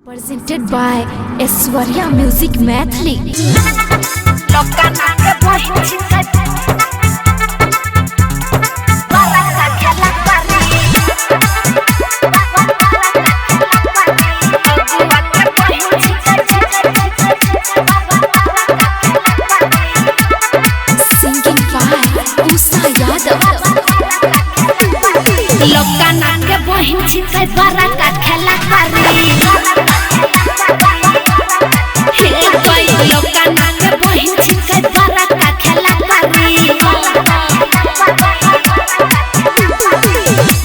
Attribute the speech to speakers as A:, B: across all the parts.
A: Presented by Aishwarya Music Mathli. Singing by Usha Yadav.
B: लोका नाके बहिन छिकै बरा का खेला करी हे कोई लोका नाके बहिन छिकै बरा का खेला करी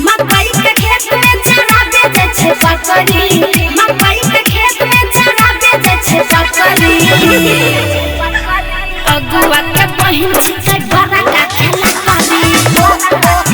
B: मकई के खेत में चना बेचे छै बकरी मकई के खेत में चना बेचे छै बकरी अगुआ के बहिन छिकै बरा का खेला करी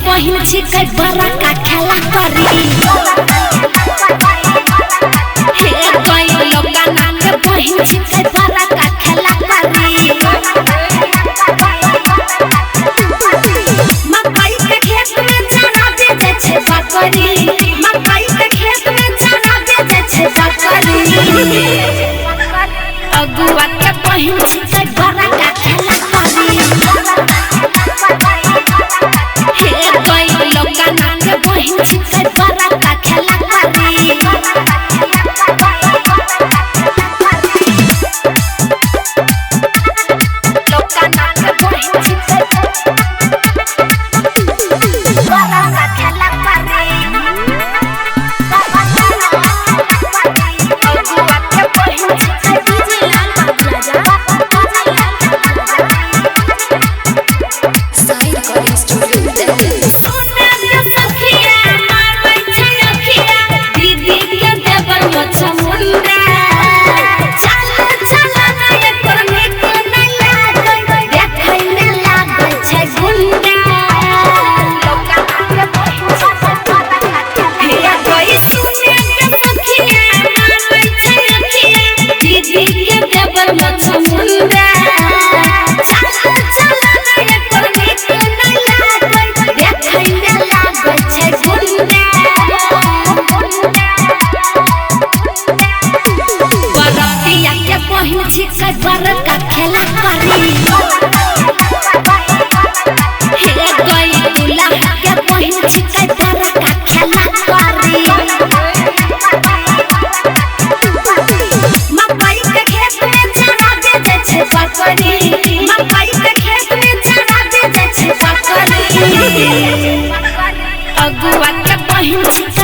B: बहिन छिकै बरा का खेला करी हे कोई लोका नाके बहिन छिकै बरा का खेला करी मकई के खेत में चना बेचे छै बकरी मकई के खेत में चना बेचे छै बकरी अगुआ के बहिन छिकै बरा का खेला करी बहिन छिकै बरा का खेला करी लोका नाके बहिन छिकै बरा का खेला करी अगुआ के बहिन छिकै छिकै बरा का खेला करी हे कोई दुल्हा के बहिन छिकै बरा का खेला करी मकई के खेत में चना बेचे छै बकरी मकई के खेत में चना बेचे छै बकरी अगुआ के बहिन छिकै